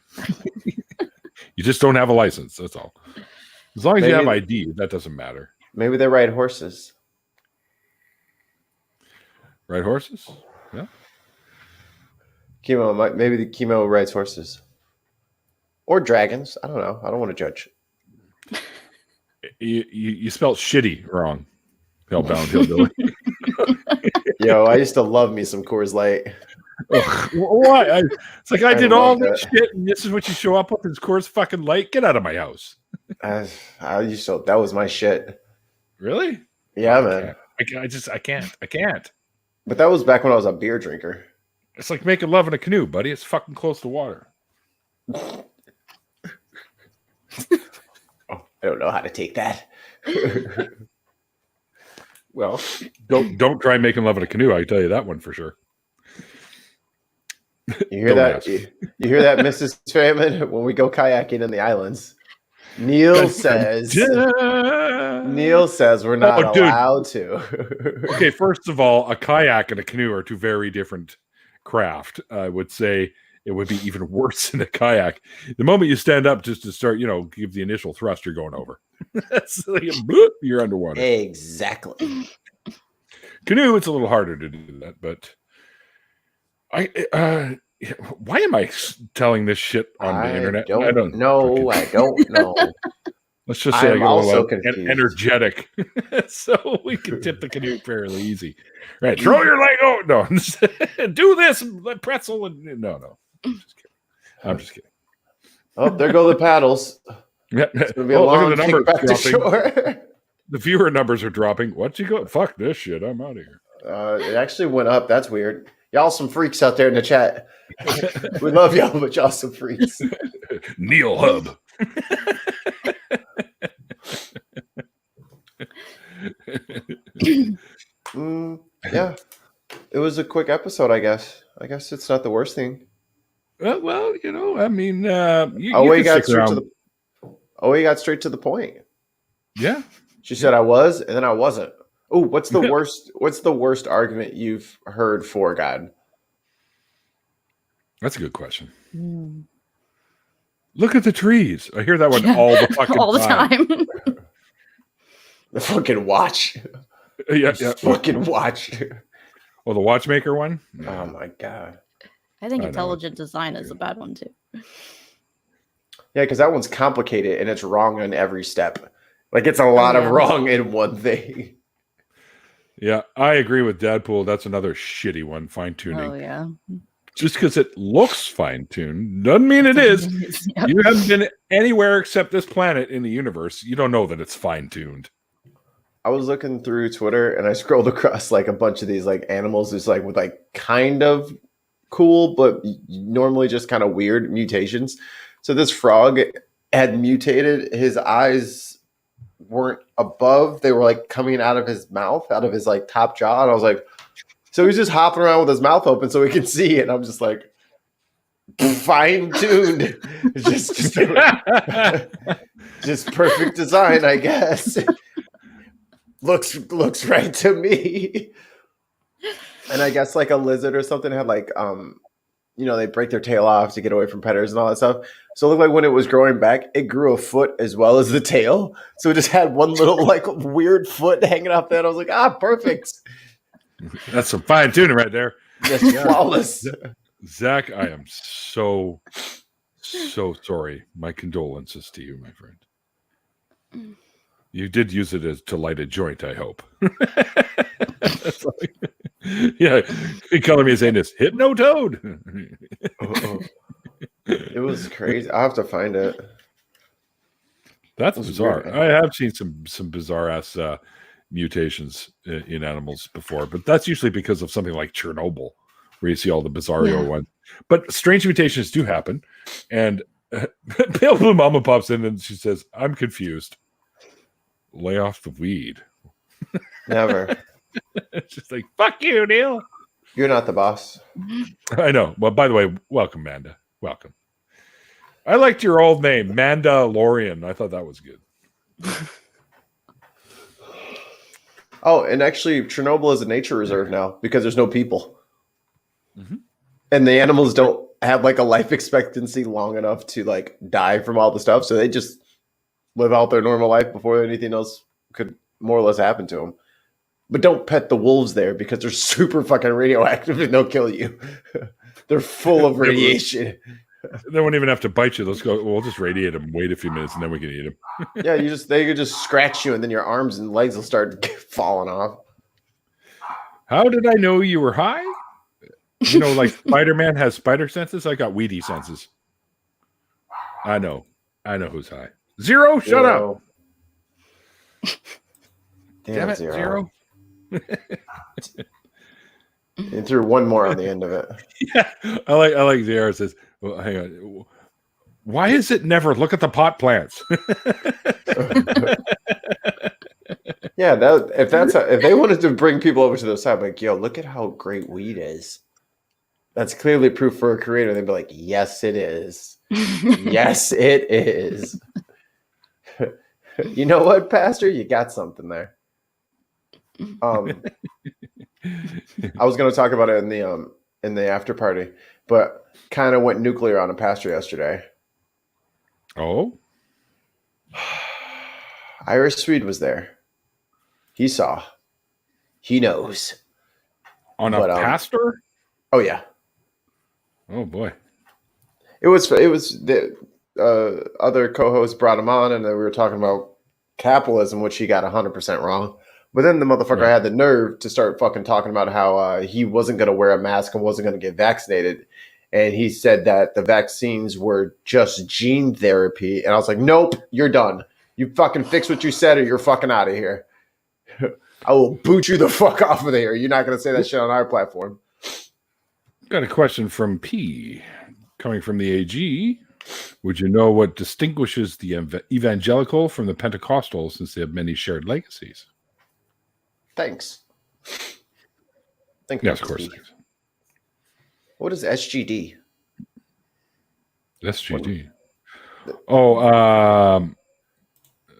You just don't have a license. That's all. As long as you Maybe- have ID, that doesn't matter. Maybe they ride horses. Ride horses? Yeah. Maybe the chemo rides horses. Or dragons. I don't know. I don't want to judge. You spelled shitty wrong. Hellbound Hillbilly. Yo, I used to love me some Coors Light. What? It's like I did all love this that. shit, and this is what you show up with. Is Coors fucking Light? Get out of my house. I used to. That was my shit. Really? Yeah, man. I can't. But that was back when I was a beer drinker. It's like making love in a canoe, buddy. It's fucking close to water. Oh, I don't know how to take that. Well, don't try making love in a canoe. I can tell you that one for sure. You hear Don't that? ask. You hear that, Mrs. Famine? When we go kayaking in the islands, Neil says we're not Oh, dude. allowed to. Okay, first of all, a kayak and a canoe are two very different craft. I would say it would be even worse than a kayak. The moment you stand up just to start, give the initial thrust, you're going over. That's like bloop, you're underwater. Exactly. Canoe, it's a little harder to do that, but why am I telling this shit on the internet? I don't know. Let's just I say I am get a also little confused. energetic, so we can tip the canoe fairly easy. Right, throw your leg out. No, do this, pretzel, and no. I'm just kidding. Oh, there go the paddles. Yeah. It's gonna be a Look long at the kick numbers back to dropping. shore. The viewer numbers are dropping. What's you go? Fuck this shit. I'm out of here. It actually went up. That's weird. Y'all some freaks out there in the chat. We love y'all, but y'all some freaks. Neil Hub. Yeah. It was a quick episode, I guess. I guess it's not the worst thing. Well, I mean, you We can got stick around. we got straight to the point. Yeah. She said I was, and then I wasn't. Oh, what's the worst? What's the worst argument you've heard for God? That's a good question. Mm. Look at the trees. I hear that one all the fucking all the time. The fucking watch. Yeah. Fucking watch. Oh, the watchmaker one? Oh my god. I think I know. intelligent design is a bad one too. Yeah, because that one's complicated and it's wrong on every step. Like it's a lot of yeah. wrong in one thing. Yeah, I agree with Dadpool. That's another shitty one, fine-tuning. Oh yeah. Just because it looks fine-tuned doesn't mean it is. Yep. You haven't been anywhere except this planet in the universe. You don't know that it's fine-tuned. I was looking through Twitter and I scrolled across like a bunch of these like animals who's like with like kind of cool, but normally just kind of weird mutations. So this frog had mutated. His eyes weren't above. They were like coming out of his mouth, out of his like top jaw. And I was like, so he's just hopping around with his mouth open so he can see. And I'm just like, fine tuned. Just perfect design, I guess. Looks right to me. And I guess like a lizard or something had like they break their tail off to get away from predators and all that stuff. So it looked like when it was growing back, it grew a foot as well as the tail. So it just had one little like weird foot hanging off there. And I was like, perfect. That's some fine-tuning right there. That's flawless. Zach, I am so sorry. My condolences to you, my friend. You did use it to light a joint, I hope. Yeah, he calling me saying this Hypnotoad. It was crazy. I'll have to find it. That's was bizarre. weird. I have seen some bizarre ass mutations in animals before, but that's usually because of something like Chernobyl, where you see all the bizarro ones. But strange mutations do happen, and Pale Blue Mama pops in and she says, "I'm confused. Lay off the weed." Never. It's just like, fuck you, Neil. You're not the boss. I know. Well, by the way, welcome, Manda. Welcome. I liked your old name, Mandalorian. I thought that was good. Oh, and actually, Chernobyl is a nature reserve now because there's no people. Mm-hmm. And the animals don't have like a life expectancy long enough to like die from all the stuff. So they just live out their normal life before anything else could more or less happen to them. But don't pet the wolves there because they're super fucking radioactive and they'll kill you. They're full of radiation. They won't even have to bite you. Let's go. We'll just radiate them. Wait a few minutes, and then we can eat them. Yeah, they could just scratch you, and then your arms and legs will start falling off. How did I know you were high? You know, like Spider-Man has spider senses. I got weedy senses. I know who's high. Zero. Shut up. Damn it, Zero. And threw one more on the end of it. Yeah, I like Zero says. Well, hang on. Why is it never look at the pot plants? Yeah, if they wanted to bring people over to their side, like, yo, look at how great weed is. That's clearly proof for a creator. They'd be like, yes, it is. Yes, it is. You know what, Pastor? You got something there. I was going to talk about it in the after party, but kind of went nuclear on a pastor yesterday. Oh, Irish Swede was there. He saw. He knows. On a pastor? Oh yeah. Oh boy. It was the other co-hosts brought him on, and then we were talking about capitalism, which he got 100% wrong. But then the motherfucker had the nerve to start fucking talking about how he wasn't going to wear a mask and wasn't going to get vaccinated. And he said that the vaccines were just gene therapy. And I was like, nope, you're done. You fucking fix what you said or you're fucking out of here. I will boot you the fuck off of there. You're not going to say that shit on our platform. Got a question from P. Coming from the AG. Would you know what distinguishes the evangelical from the Pentecostal, since they have many shared legacies? Thanks. Yes, of course. What is SGD? SGD.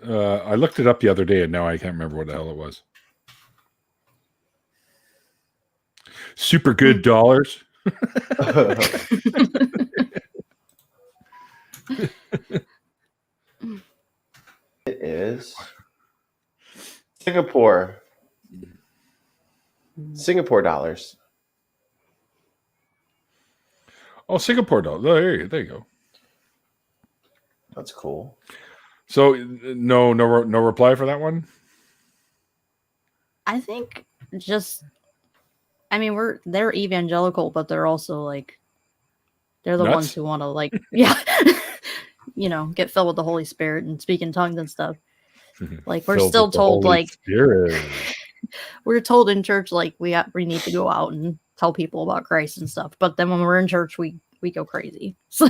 I looked it up the other day, and now I can't remember what the hell it was. Super good dollars. It is Singapore dollars. Oh, Singapore dollars. Oh, there you go. That's cool. So no reply for that one? I think they're evangelical, but they're also like, they're the nuts? ones who want to like, get filled with the Holy Spirit and speak in tongues and stuff. Like we're still told like, we're told in church, like we need to go out and tell people about Christ and stuff. But then when we're in church, we go crazy. So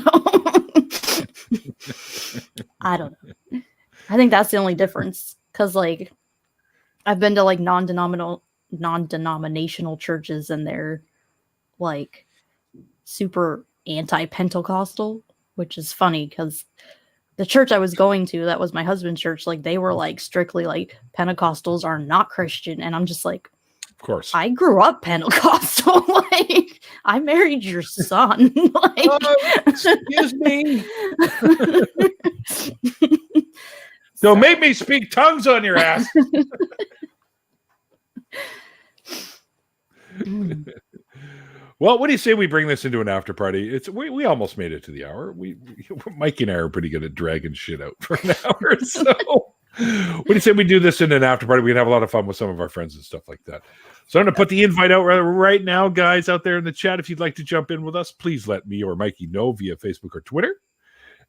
I don't know. I think that's the only difference. Cause like I've been to like non-denominational churches, and they're like super anti-Pentecostal, which is funny because the church I was going to, that was my husband's church, like they were like strictly like Pentecostals are not Christian. And I'm just like, of course, I grew up Pentecostal. Like I married your son. Like, excuse me. Don't make me speak tongues on your ass. Well, what do you say we bring this into an after party? We almost made it to the hour. Mikey and I are pretty good at dragging shit out for an hour. So what do you say we do this in an after party? We can have a lot of fun with some of our friends and stuff like that. So I'm going to put the invite out right now, guys, out there in the chat. If you'd like to jump in with us, please let me or Mikey know via Facebook or Twitter.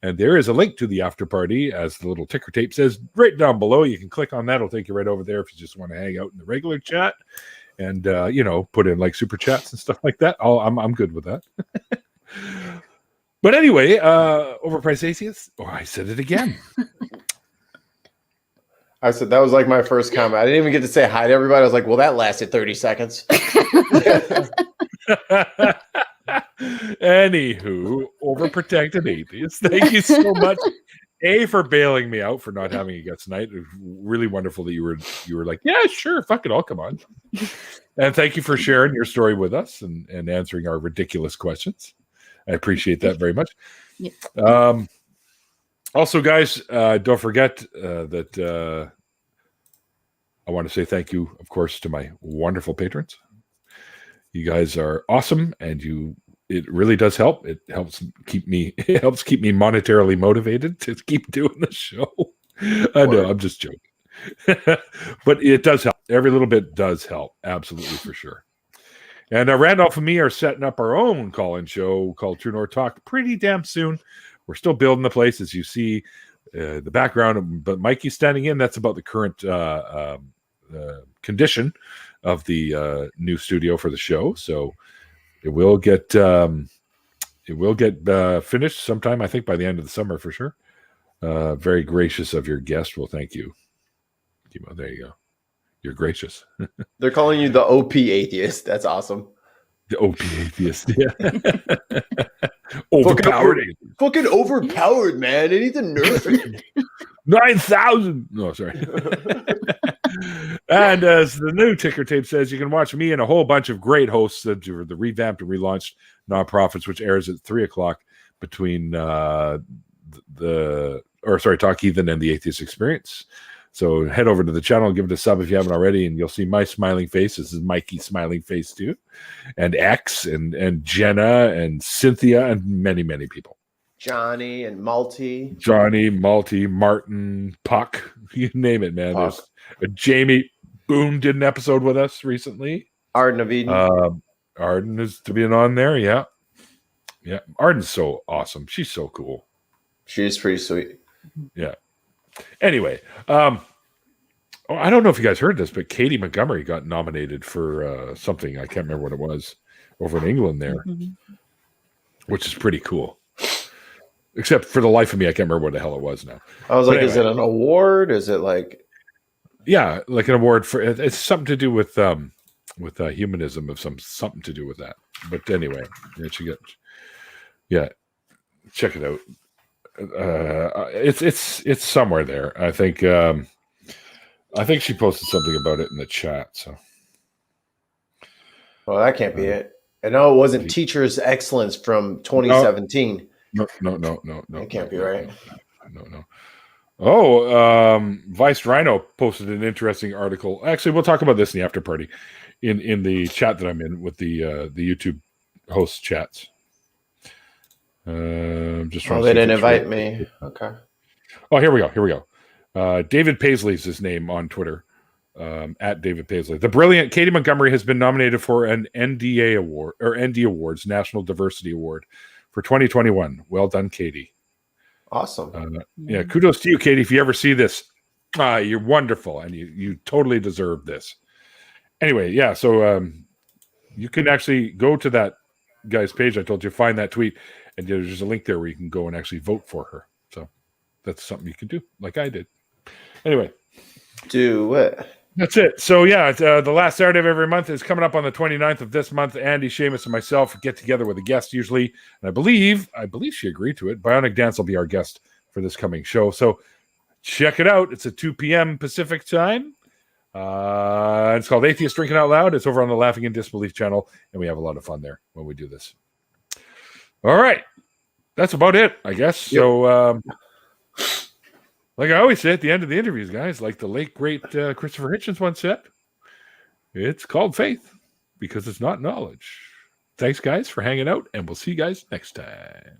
And there is a link to the after party, as the little ticker tape says, right down below. You can click on that. It'll take you right over there if you just want to hang out in the regular chat and, put in like super chats and stuff like that. I'm good with that. But anyway, Overpriced Atheists. Oh, I said it again. I said that was like my first comment. I didn't even get to say hi to everybody. I was like, well, that lasted 30 seconds. Anywho, Overprotected Atheist. Thank you so much, for bailing me out for not having a guest tonight. It was really wonderful that you were like, yeah, sure, fuck it, I'll come on. And thank you for sharing your story with us and answering our ridiculous questions. I appreciate that very much. Yeah. Also, guys, don't forget that I want to say thank you, of course, to my wonderful patrons. You guys are awesome, and it really does help. It helps keep me monetarily motivated to keep doing the show. I know, I'm just joking. But it does help. Every little bit does help. Absolutely, for sure. And Randolph and me are setting up our own call-in show called True North Talk pretty damn soon. We're still building the place, as you see the background. But Mikey's standing in. That's about the current condition of the new studio for the show. So it will get finished sometime, I think, by the end of the summer for sure. Very gracious of your guest. Well, thank you. Kimo, there you go. You're gracious. They're calling you the OP atheist. That's awesome. The OP atheist. Yeah. Overpowered. Fucking overpowered, man. It needs a nerf. 9,000. No, sorry. And as the new ticker tape says, you can watch me and a whole bunch of great hosts of the revamped and relaunched Nonprofits, which airs at 3:00 between Talk Heathen and the Atheist Experience. So head over to the channel, give it a sub if you haven't already, and you'll see my smiling face. This is Mikey's smiling face too, and X and Jenna and Cynthia and many, many people. Johnny, Martin, Puck, you name it, man. Puck. There's Jamie Boone did an episode with us recently. Arden of Eden. Arden is to be on there, yeah. Yeah, Arden's so awesome. She's so cool. She's pretty sweet. Yeah. Anyway, I don't know if you guys heard this, but Katie Montgomery got nominated for something. I can't remember what it was over in England there, which is pretty cool. Except for the life of me, I can't remember what the hell it was now. I was anyway, is it an award? Is it like... Yeah, like an award for... It's something to do with humanism, of something to do with that. But anyway, check it out. It's somewhere there. I think she posted something about it in the chat. So, well, that can't be it. I know it wasn't Teachers Excellence from 2017. No. It can't be right. No. Oh, Vice Rhino posted an interesting article. Actually, we'll talk about this in the after party, in the chat that I'm in with the YouTube host chats. Just trying. Oh, they didn't invite me. Okay. Oh, here we go. David Paisley's his name on Twitter. At David Paisley. The brilliant Katie Montgomery has been nominated for an NDA award, or ND Awards, National Diversity Award, for 2021. Well done, Katie. Awesome. Yeah, kudos to you, Katie. If you ever see this, you're wonderful, and you totally deserve this. Anyway, yeah. So you can actually go to that guy's page. I told you, find that tweet. And there's a link there where you can go and actually vote for her. So that's something you can do, like I did. Anyway. Do it. That's it. So, yeah, the last Saturday of every month is coming up on the 29th of this month. Andy, Seamus, and myself get together with a guest usually. And I believe she agreed to it. Bionic Dance will be our guest for this coming show. So check it out. It's at 2 p.m. Pacific time. It's called Atheist Drinking Out Loud. It's over on the Laughing in Disbelief channel. And we have a lot of fun there when we do this. All right. That's about it, I guess. Yep. So, like I always say at the end of the interviews, guys, like the late, great Christopher Hitchens once said, it's called faith because it's not knowledge. Thanks, guys, for hanging out, and we'll see you guys next time.